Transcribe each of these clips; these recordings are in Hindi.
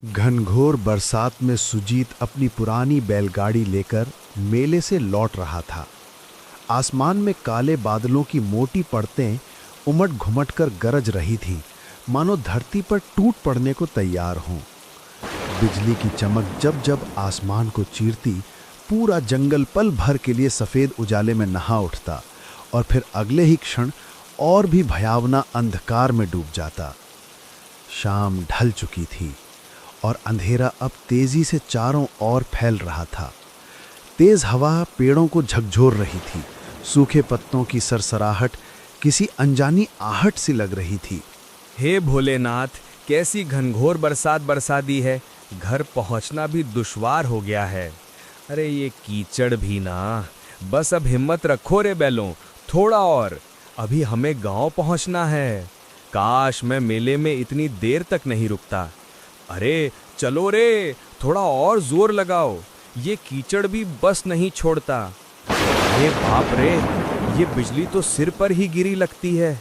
घनघोर बरसात में सुजीत अपनी पुरानी बैलगाड़ी लेकर मेले से लौट रहा था। आसमान में काले बादलों की मोटी परतें उमड़ घुमट कर गरज रही थीं, मानो धरती पर टूट पड़ने को तैयार हों। बिजली की चमक जब जब आसमान को चीरती, पूरा जंगल पल भर के लिए सफ़ेद उजाले में नहा उठता और फिर अगले ही क्षण और भी भयावना अंधकार में डूब जाता। शाम ढल चुकी थी और अंधेरा अब तेजी से चारों ओर फैल रहा था। तेज हवा पेड़ों को झकझोर रही थी। सूखे पत्तों की सरसराहट किसी अनजानी आहट सी लग रही थी। हे भोलेनाथ, कैसी घनघोर बरसात बरसा दी है। घर पहुंचना भी दुश्वार हो गया है। अरे ये कीचड़ भी ना। बस अब हिम्मत रखो रे बैलों, थोड़ा और, अभी हमें गांव पहुंचना है। काश मैं मेले में इतनी देर तक नहीं रुकता। अरे चलो रे, थोड़ा और जोर लगाओ, ये कीचड़ भी बस नहीं छोड़ता। अरे बाप रे, ये बिजली तो सिर पर ही गिरी लगती है।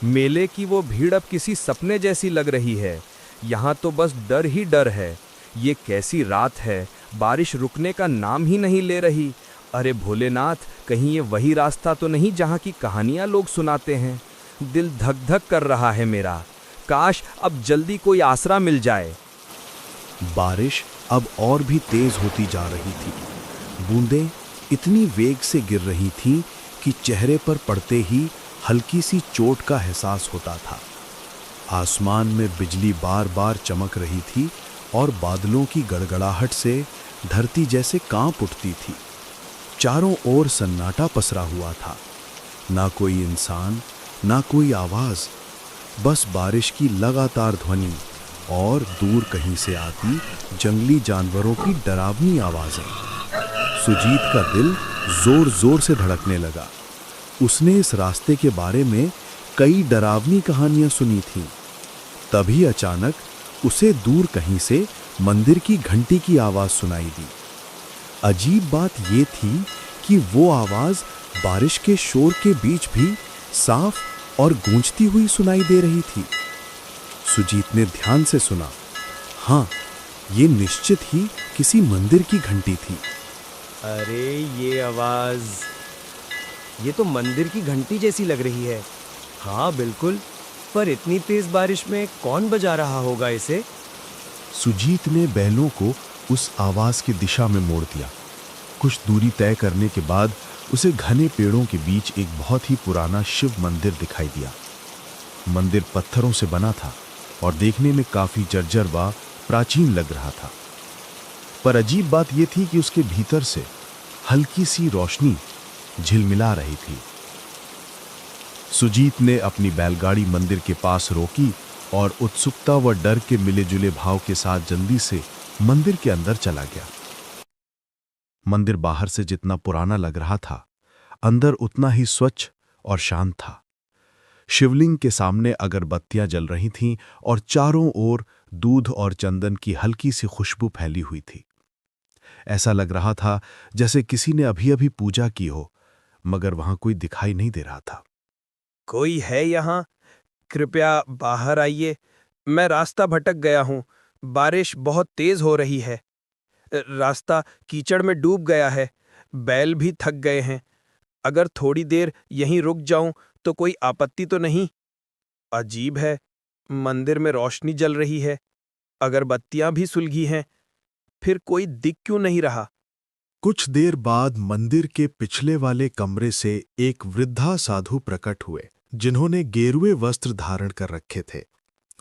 मेले की वो भीड़ अब किसी सपने जैसी लग रही है। यहाँ तो बस डर ही डर है। ये कैसी रात है, बारिश रुकने का नाम ही नहीं ले रही। अरे भोलेनाथ, कहीं ये वही रास्ता तो नहीं जहाँ की कहानियाँ लोग सुनाते हैं। दिल धक धक कर रहा है मेरा। काश अब जल्दी कोई आसरा मिल जाए। बारिश अब और भी तेज होती जा रही थी। बूंदें इतनी वेग से गिर रही थीं कि चेहरे पर पड़ते ही हल्की सी चोट का एहसास होता था। आसमान में बिजली बार बार चमक रही थी और बादलों की गड़गड़ाहट से धरती जैसे कांप उठती थी। चारों ओर सन्नाटा पसरा हुआ था। ना कोई इंसान, ना कोई आवाज, बस बारिश की लगातार ध्वनि और दूर कहीं से आती जंगली जानवरों की डरावनी आवाजें। सुजीत का दिल जोर जोर से धड़कने लगा। उसने इस रास्ते के बारे में कई डरावनी कहानियां सुनी थीं। तभी अचानक उसे दूर कहीं से मंदिर की घंटी की आवाज सुनाई दी। अजीब बात यह थी कि वो आवाज बारिश के शोर के बीच भी साफ और गूंजती हुई सुनाई दे रही थी। सुजीत ने ध्यान से सुना। हाँ, ये निश्चित ही किसी मंदिर की घंटी थी। अरे ये आवाज, ये तो मंदिर की घंटी जैसी लग रही है। हाँ बिल्कुल, पर इतनी तेज बारिश में कौन बजा रहा होगा इसे? सुजीत ने बैलों को उस आवाज की दिशा में मोड़ दिया। कुछ दूरी तय करने के बाद उसे घने पेड़ों के बीच एक बहुत ही पुराना शिव मंदिर दिखाई दिया। मंदिर पत्थरों से बना था और देखने में काफी जर्जर व प्राचीन लग रहा था। पर अजीब बात यह थी कि उसके भीतर से हल्की सी रोशनी झिलमिला रही थी। सुजीत ने अपनी बैलगाड़ी मंदिर के पास रोकी और उत्सुकता व डर के मिले जुले भाव के साथ जल्दी से मंदिर के अंदर चला गया। मंदिर बाहर से जितना पुराना लग रहा था, अंदर उतना ही स्वच्छ और शांत था। शिवलिंग के सामने अगरबत्तियां जल रही थीं और चारों ओर दूध और चंदन की हल्की सी खुशबू फैली हुई थी। ऐसा लग रहा था जैसे किसी ने अभी अभी पूजा की हो, मगर वहां कोई दिखाई नहीं दे रहा था। कोई है यहाँ? कृपया बाहर आइए, मैं रास्ता भटक गया हूँ। बारिश बहुत तेज हो रही है। रास्ता कीचड़ में डूब गया है। बैल भी थक गए हैं। अगर थोड़ी देर यहीं रुक जाऊं तो कोई आपत्ति तो नहीं? अजीब है, मंदिर में रोशनी जल रही है, अगरबत्तियां भी सुलगी हैं, फिर कोई दिख क्यों नहीं रहा? कुछ देर बाद मंदिर के पिछले वाले कमरे से एक वृद्धा साधु प्रकट हुए, जिन्होंने गेरुए वस्त्र धारण कर रखे थे।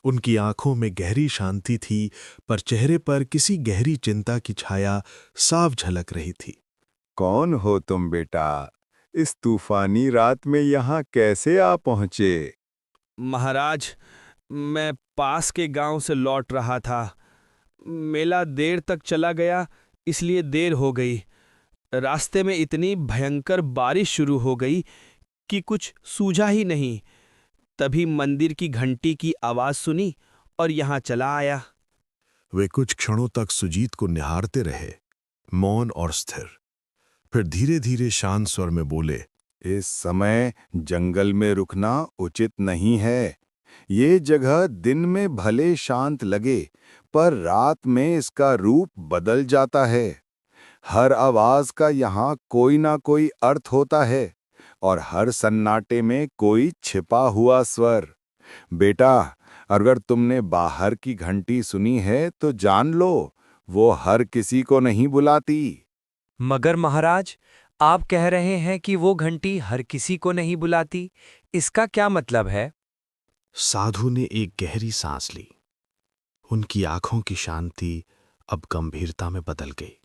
उनकी आंखों में गहरी शांति थी, पर चेहरे पर किसी गहरी चिंता की छाया साफ झलक रही थी। कौन हो तुम बेटा? इस तूफानी रात में यहाँ कैसे आ पहुँचे? महाराज, मैं पास के गांव से लौट रहा था। मेला देर तक चला गया, इसलिए देर हो गई। रास्ते में इतनी भयंकर बारिश शुरू हो गई कि कुछ सूझा ही नहीं। तभी मंदिर की घंटी की आवाज सुनी और यहाँ चला आया। वे कुछ क्षणों तक सुजीत को निहारते रहे, मौन और स्थिर। फिर धीरे धीरे शांत स्वर में बोले, इस समय जंगल में रुकना उचित नहीं है। ये जगह दिन में भले शांत लगे, पर रात में इसका रूप बदल जाता है। हर आवाज का यहाँ कोई ना कोई अर्थ होता है और हर सन्नाटे में कोई छिपा हुआ स्वर। बेटा, अगर तुमने बाहर की घंटी सुनी है तो जान लो, वो हर किसी को नहीं बुलाती। मगर महाराज, आप कह रहे हैं कि वो घंटी हर किसी को नहीं बुलाती, इसका क्या मतलब है? साधु ने एक गहरी सांस ली। उनकी आंखों की शांति अब गंभीरता में बदल गई।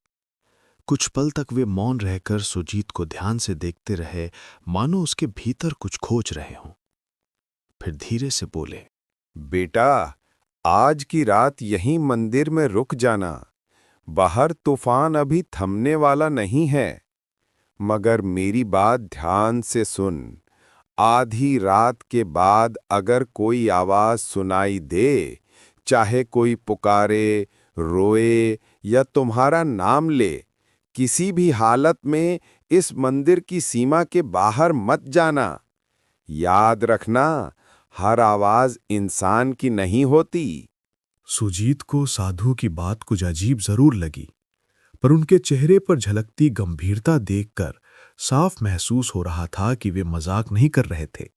कुछ पल तक वे मौन रहकर सुजीत को ध्यान से देखते रहे, मानो उसके भीतर कुछ खोज रहे हों। फिर धीरे से बोले, बेटा, आज की रात यहीं मंदिर में रुक जाना। बाहर तूफान अभी थमने वाला नहीं है। मगर मेरी बात ध्यान से सुन। आधी रात के बाद अगर कोई आवाज सुनाई दे, चाहे कोई पुकारे, रोए या तुम्हारा नाम ले, किसी भी हालत में इस मंदिर की सीमा के बाहर मत जाना। याद रखना, हर आवाज इंसान की नहीं होती। सुजीत को साधु की बात कुछ अजीब जरूर लगी, पर उनके चेहरे पर झलकती गंभीरता देखकर साफ महसूस हो रहा था कि वे मजाक नहीं कर रहे थे।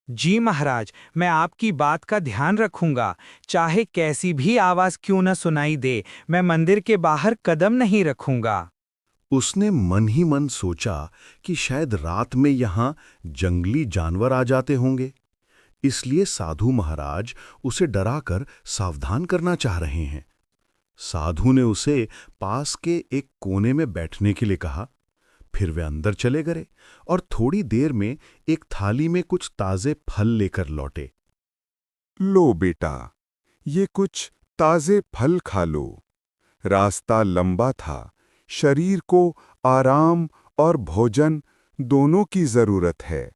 जी महाराज, मैं आपकी बात का ध्यान रखूंगा। चाहे कैसी भी आवाज क्यों न सुनाई दे, मैं मंदिर के बाहर कदम नहीं रखूंगा। उसने मन ही मन सोचा कि शायद रात में यहां जंगली जानवर आ जाते होंगे, इसलिए साधु महाराज उसे डराकर सावधान करना चाह रहे हैं। साधु ने उसे पास के एक कोने में बैठने के लिए कहा। फिर वे अंदर चले गए और थोड़ी देर में एक थाली में कुछ ताजे फल लेकर लौटे। लो बेटा, ये कुछ ताजे फल खा लो। रास्ता लंबा था, शरीर को आराम और भोजन दोनों की जरूरत है।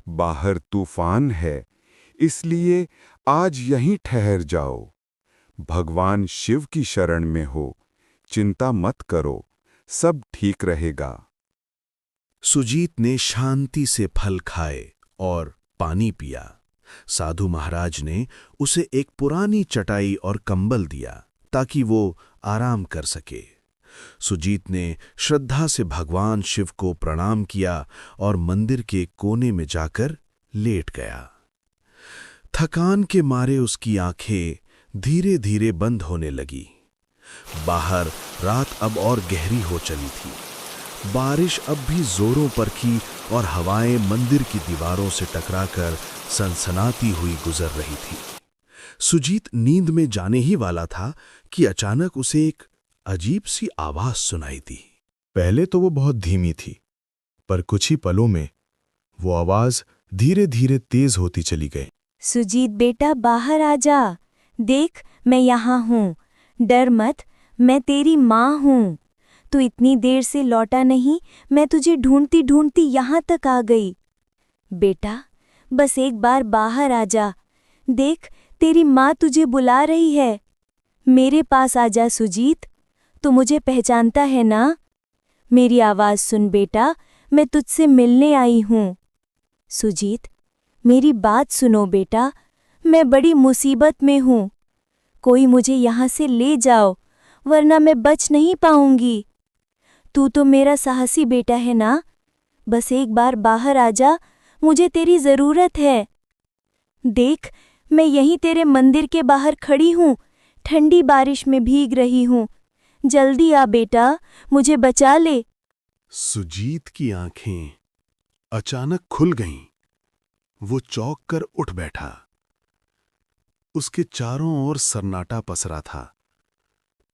बाहर तूफान है, इसलिए आज यहीं ठहर जाओ। भगवान शिव की शरण में हो, चिंता मत करो, सब ठीक रहेगा। सुजीत ने शांति से फल खाए और पानी पिया। साधु महाराज ने उसे एक पुरानी चटाई और कंबल दिया ताकि वो आराम कर सके। सुजीत ने श्रद्धा से भगवान शिव को प्रणाम किया और मंदिर के कोने में जाकर लेट गया। थकान के मारे उसकी आंखें धीरे धीरे बंद होने लगी। बाहर रात अब और गहरी हो चली थी। बारिश अब भी जोरों पर की और हवाएं मंदिर की दीवारों से टकराकर सनसनाती हुई गुजर रही थी। सुजीत नींद में जाने ही वाला था कि अचानक उसे एक अजीब सी आवाज सुनाई दी। पहले तो वो बहुत धीमी थी, पर कुछ ही पलों में वो आवाज धीरे धीरे तेज होती चली गई। सुजीत बेटा, बाहर आ जा। देख, मैं यहाँ हूँ। डर मत, मैं तेरी माँ हूँ। तू इतनी देर से लौटा नहीं, मैं तुझे ढूंढती ढूंढती यहाँ तक आ गई। बेटा, बस एक बार बाहर आ जा। देख, तेरी माँ तुझे बुला रही है। मेरे पास आ जा सुजीत। तू मुझे पहचानता है ना? मेरी आवाज़ सुन बेटा, मैं तुझसे मिलने आई हूँ। सुजीत, मेरी बात सुनो बेटा, मैं बड़ी मुसीबत में हूँ। कोई मुझे यहाँ से ले जाओ, वरना मैं बच नहीं पाऊंगी। तू तो मेरा साहसी बेटा है ना? बस एक बार बाहर आ जा, मुझे तेरी ज़रूरत है। देख, मैं यहीं तेरे मंदिर के बाहर खड़ी हूँ, ठंडी बारिश में भीग रही हूँ। जल्दी आ बेटा, मुझे बचा ले। सुजीत की आंखें अचानक खुल गईं। वो चौंक कर उठ बैठा। उसके चारों ओर सन्नाटा पसरा था,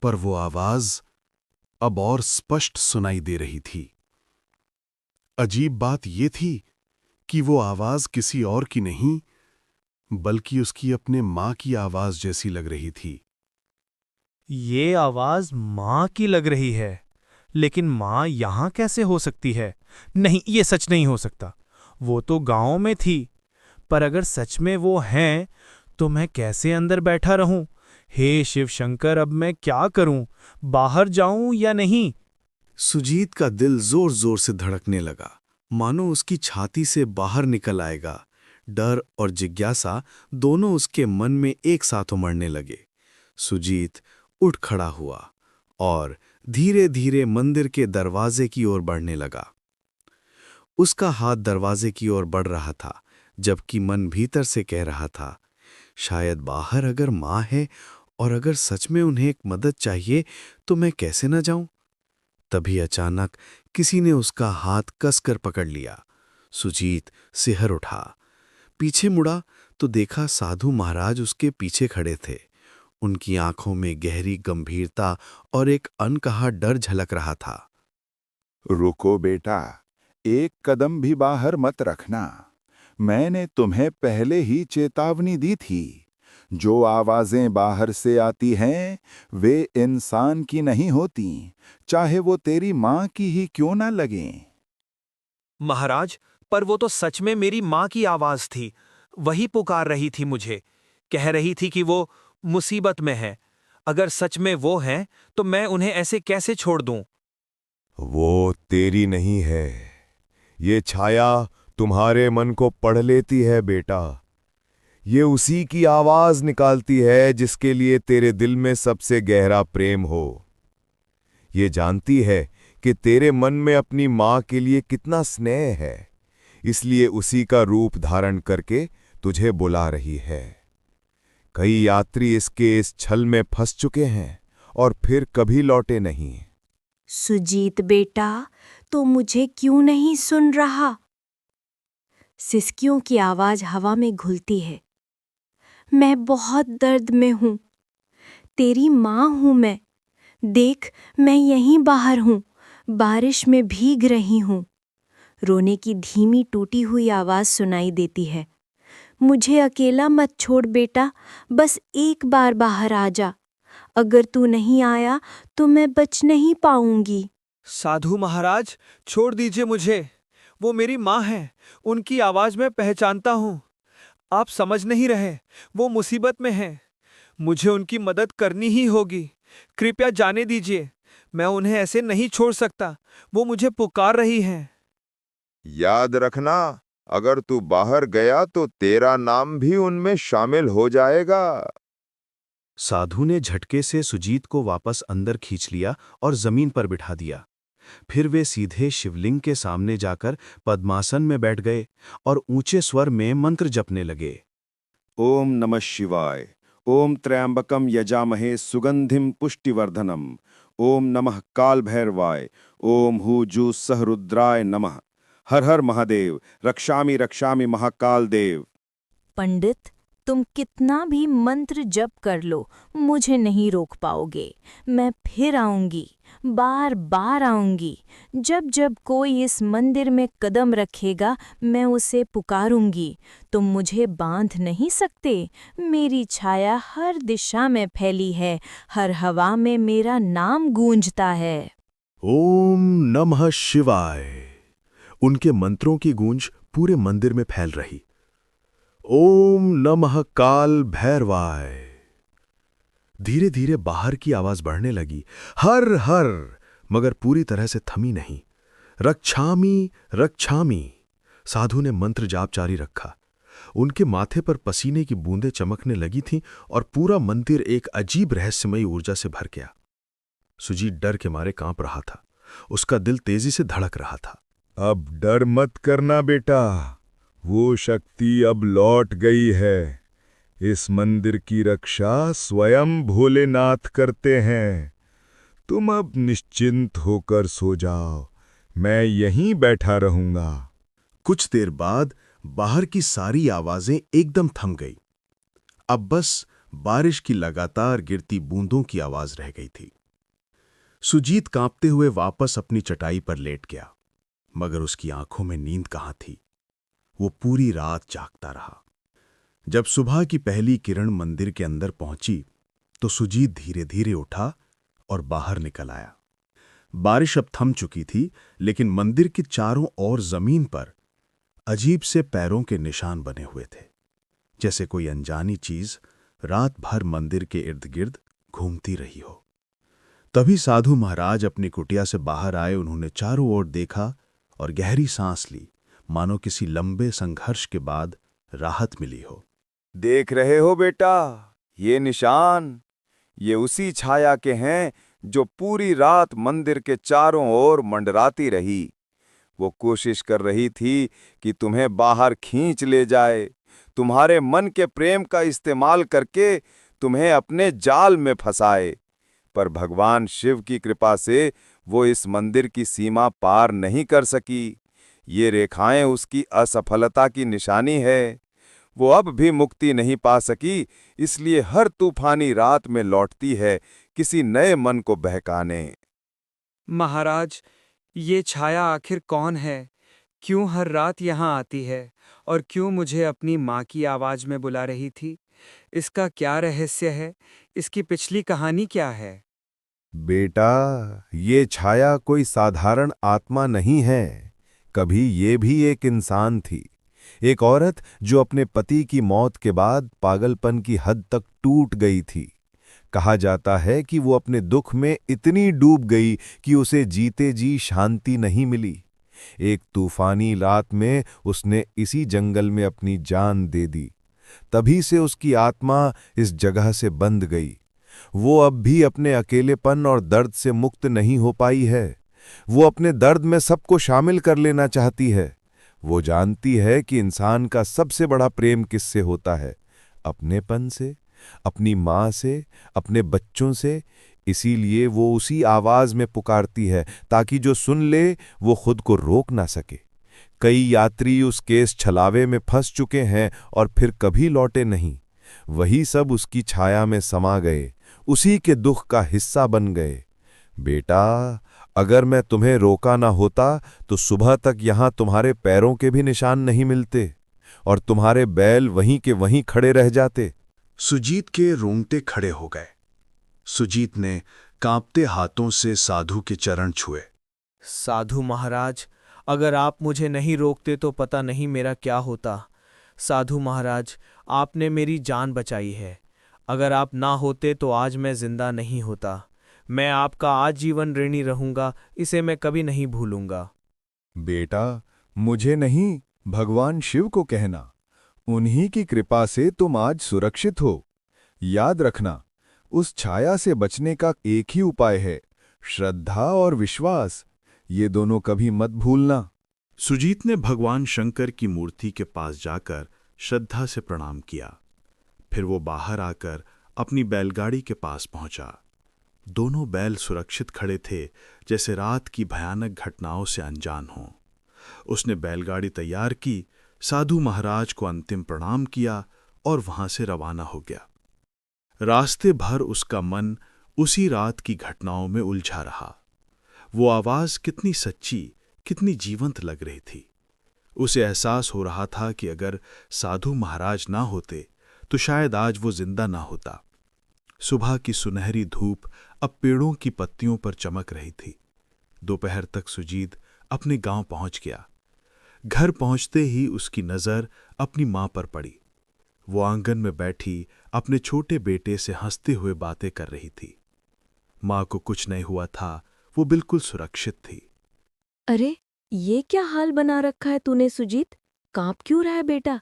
पर वो आवाज अब और स्पष्ट सुनाई दे रही थी। अजीब बात ये थी कि वो आवाज किसी और की नहीं, बल्कि उसकी अपने मां की आवाज जैसी लग रही थी। ये आवाज माँ की लग रही है, लेकिन माँ यहाँ कैसे हो सकती है? नहीं, ये सच नहीं हो सकता। वो तो गांव में थी, पर अगर सच में वो हैं, तो मैं कैसे अंदर बैठा रहूं? हे शिव शंकर, अब मैं क्या करूं? बाहर जाऊं या नहीं? सुजीत का दिल जोर जोर से धड़कने लगा, मानो उसकी छाती से बाहर निकल आएगा। डर और जिज्ञासा दोनों उसके मन में एक साथ उमड़ने लगे। सुजीत उठ खड़ा हुआ और धीरे धीरे मंदिर के दरवाजे की ओर बढ़ने लगा। उसका हाथ दरवाजे की ओर बढ़ रहा था, जबकि मन भीतर से कह रहा था, शायद बाहर अगर माँ है और अगर सच में उन्हें एक मदद चाहिए तो मैं कैसे न जाऊं। तभी अचानक किसी ने उसका हाथ कसकर पकड़ लिया। सुजीत सिहर उठा, पीछे मुड़ा तो देखा साधु महाराज उसके पीछे खड़े थे। उनकी आंखों में गहरी गंभीरता और एक अनकहा डर झलक रहा था। रुको बेटा, एक कदम भी बाहर मत रखना। मैंने तुम्हें पहले ही चेतावनी दी थी। जो आवाजें बाहर से आती हैं वे इंसान की नहीं होती, चाहे वो तेरी माँ की ही क्यों ना लगें। महाराज, पर वो तो सच में मेरी माँ की आवाज थी। वही पुकार रही थी मुझे, कह रही थी कि वो मुसीबत में है। अगर सच में वो हैं तो मैं उन्हें ऐसे कैसे छोड़ दूं? वो तेरी नहीं है। ये छाया तुम्हारे मन को पढ़ लेती है बेटा। ये उसी की आवाज निकालती है जिसके लिए तेरे दिल में सबसे गहरा प्रेम हो। ये जानती है कि तेरे मन में अपनी माँ के लिए कितना स्नेह है, इसलिए उसी का रूप धारण करके तुझे बुला रही है। कई यात्री इसके इस छल में फंस चुके हैं और फिर कभी लौटे नहीं। सुजीत बेटा, तो मुझे क्यों नहीं सुन रहा? सिसकियों की आवाज हवा में घुलती है। मैं बहुत दर्द में हूं। तेरी माँ हूं मैं। देख, मैं यहीं बाहर हूं, बारिश में भीग रही हूं। रोने की धीमी टूटी हुई आवाज सुनाई देती है। मुझे अकेला मत छोड़ बेटा, बस एक बार बाहर आ जा। अगर तू नहीं आया तो मैं बच नहीं पाऊंगी। साधु महाराज, छोड़ दीजिए मुझे। वो मेरी माँ है, उनकी आवाज मैं पहचानता हूँ। आप समझ नहीं रहे, वो मुसीबत में हैं। मुझे उनकी मदद करनी ही होगी। कृपया जाने दीजिए, मैं उन्हें ऐसे नहीं छोड़ सकता। वो मुझे पुकार रही हैं। याद रखना, अगर तू बाहर गया तो तेरा नाम भी उनमें शामिल हो जाएगा। साधु ने झटके से सुजीत को वापस अंदर खींच लिया और जमीन पर बिठा दिया। फिर वे सीधे शिवलिंग के सामने जाकर पद्मासन में बैठ गए और ऊंचे स्वर में मंत्र जपने लगे। ओम नमः शिवाय, ओम त्र्यंबकम यजामहे सुगंधिम पुष्टिवर्धनम, ओम नमः काल भैरवाय, ओम हूजु सहरुद्राय नमः, हर हर महादेव, रक्षामि रक्षामि महाकाल देव। पंडित, तुम कितना भी मंत्र जप कर लो, मुझे नहीं रोक पाओगे। मैं फिर आऊंगी, बार बार आऊंगी। जब जब कोई इस मंदिर में कदम रखेगा मैं उसे पुकारूंगी। तुम मुझे बांध नहीं सकते। मेरी छाया हर दिशा में फैली है, हर हवा में मेरा नाम गूंजता है। ओम नमः शिवाय। उनके मंत्रों की गूंज पूरे मंदिर में फैल रही। ओम नमः काल भैरवाय। धीरे धीरे बाहर की आवाज बढ़ने लगी, हर हर, मगर पूरी तरह से थमी नहीं। रक्षामि रक्षामि। साधु ने मंत्र जाप जारी रखा। उनके माथे पर पसीने की बूंदें चमकने लगी थीं और पूरा मंदिर एक अजीब रहस्यमयी ऊर्जा से भर गया। सुजीत डर के मारे कांप रहा था। उसका दिल तेजी से धड़क रहा था। अब डर मत करना बेटा, वो शक्ति अब लौट गई है। इस मंदिर की रक्षा स्वयं भोलेनाथ करते हैं। तुम अब निश्चिंत होकर सो जाओ, मैं यहीं बैठा रहूंगा। कुछ देर बाद बाहर की सारी आवाजें एकदम थम गई। अब बस बारिश की लगातार गिरती बूंदों की आवाज रह गई थी। सुजीत कांपते हुए वापस अपनी चटाई पर लेट गया, मगर उसकी आंखों में नींद कहाँ थी। वो पूरी रात जागता रहा। जब सुबह की पहली किरण मंदिर के अंदर पहुंची तो सुजीत धीरे धीरे उठा और बाहर निकल आया। बारिश अब थम चुकी थी, लेकिन मंदिर के चारों ओर जमीन पर अजीब से पैरों के निशान बने हुए थे, जैसे कोई अनजानी चीज रात भर मंदिर के इर्द गिर्द घूमती रही हो। तभी साधु महाराज अपनी कुटिया से बाहर आए। उन्होंने चारों ओर देखा और गहरी सांस ली, मानो किसी लंबे संघर्ष के बाद राहत मिली हो। देख रहे हो बेटा, ये निशान, ये उसी छाया के हैं जो पूरी रात मंदिर के चारों ओर मंडराती रही। वो कोशिश कर रही थी कि तुम्हें बाहर खींच ले जाए, तुम्हारे मन के प्रेम का इस्तेमाल करके तुम्हें अपने जाल में फंसाए। पर भगवान शिव की कृपा से वो इस मंदिर की सीमा पार नहीं कर सकी। ये रेखाएं उसकी असफलता की निशानी है। वो अब भी मुक्ति नहीं पा सकी, इसलिए हर तूफानी रात में लौटती है किसी नए मन को बहकाने। महाराज, ये छाया आखिर कौन है? क्यों हर रात यहाँ आती है और क्यों मुझे अपनी माँ की आवाज में बुला रही थी? इसका क्या रहस्य है? इसकी पिछली कहानी क्या है? बेटा, ये छाया कोई साधारण आत्मा नहीं है। कभी ये भी एक इंसान थी, एक औरत जो अपने पति की मौत के बाद पागलपन की हद तक टूट गई थी। कहा जाता है कि वो अपने दुख में इतनी डूब गई कि उसे जीते जी शांति नहीं मिली। एक तूफानी रात में उसने इसी जंगल में अपनी जान दे दी। तभी से उसकी आत्मा इस जगह से बंध गई। वो अब भी अपने अकेलेपन और दर्द से मुक्त नहीं हो पाई है। वो अपने दर्द में सबको शामिल कर लेना चाहती है। वो जानती है कि इंसान का सबसे बड़ा प्रेम किससे होता है? अपनेपन से, अपनी माँ से, अपने बच्चों से। इसीलिए वो उसी आवाज में पुकारती है ताकि जो सुन ले वो खुद को रोक ना सके। कई यात्री उस केस छलावे में फंस चुके हैं और फिर कभी लौटे नहीं। वही सब उसकी छाया में समा गए, उसी के दुख का हिस्सा बन गए। बेटा, अगर मैं तुम्हें रोका ना होता तो सुबह तक यहां तुम्हारे पैरों के भी निशान नहीं मिलते और तुम्हारे बैल वहीं के वहीं खड़े रह जाते। सुजीत के रोंगटे खड़े हो गए। सुजीत ने कांपते हाथों से साधु के चरण छुए। साधु महाराज, अगर आप मुझे नहीं रोकते तो पता नहीं मेरा क्या होता। साधु महाराज, आपने मेरी जान बचाई है। अगर आप ना होते तो आज मैं जिंदा नहीं होता। मैं आपका आजीवन ऋणी रहूंगा, इसे मैं कभी नहीं भूलूंगा। बेटा, मुझे नहीं, भगवान शिव को कहना। उन्हीं की कृपा से तुम आज सुरक्षित हो। याद रखना, उस छाया से बचने का एक ही उपाय है, श्रद्धा और विश्वास। ये दोनों कभी मत भूलना। सुजीत ने भगवान शंकर की मूर्ति के पास जाकर श्रद्धा से प्रणाम किया। फिर वो बाहर आकर अपनी बैलगाड़ी के पास पहुंचा। दोनों बैल सुरक्षित खड़े थे, जैसे रात की भयानक घटनाओं से अनजान हों। उसने बैलगाड़ी तैयार की, साधु महाराज को अंतिम प्रणाम किया और वहां से रवाना हो गया। रास्ते भर उसका मन उसी रात की घटनाओं में उलझा रहा। वो आवाज कितनी सच्ची, कितनी जीवंत लग रही थी। उसे एहसास हो रहा था कि अगर साधु महाराज ना होते तो शायद आज वो जिंदा ना होता। सुबह की सुनहरी धूप अब पेड़ों की पत्तियों पर चमक रही थी। दोपहर तक सुजीत अपने गांव पहुंच गया। घर पहुंचते ही उसकी नजर अपनी मां पर पड़ी। वो आंगन में बैठी अपने छोटे बेटे से हंसते हुए बातें कर रही थी। मां को कुछ नहीं हुआ था, वो बिल्कुल सुरक्षित थी। अरे, ये क्या हाल बना रखा है तूने सुजीत? कांप क्यों रहा है बेटा?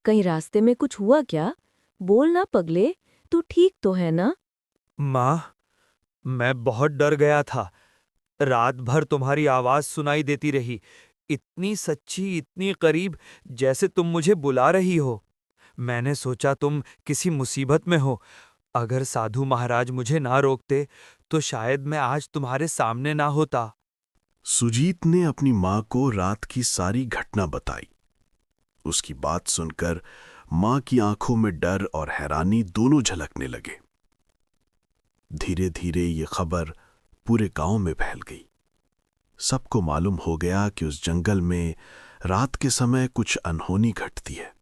कहीं रास्ते में कुछ हुआ क्या? बोल ना पगले, तू ठीक तो है ना? माँ, मैं बहुत डर गया था। रात भर तुम्हारी आवाज सुनाई देती रही, इतनी सच्ची, इतनी करीब, जैसे तुम मुझे बुला रही हो। मैंने सोचा तुम किसी मुसीबत में हो। अगर साधु महाराज मुझे ना रोकते तो शायद मैं आज तुम्हारे सामने ना होता। सुजीत ने अपनी मां को रात की सारी घटना बताई। उसकी बात सुनकर मां की आंखों में डर और हैरानी दोनों झलकने लगे। धीरे धीरे ये खबर पूरे गांव में फैल गई। सबको मालूम हो गया कि उस जंगल में रात के समय कुछ अनहोनी घटती है।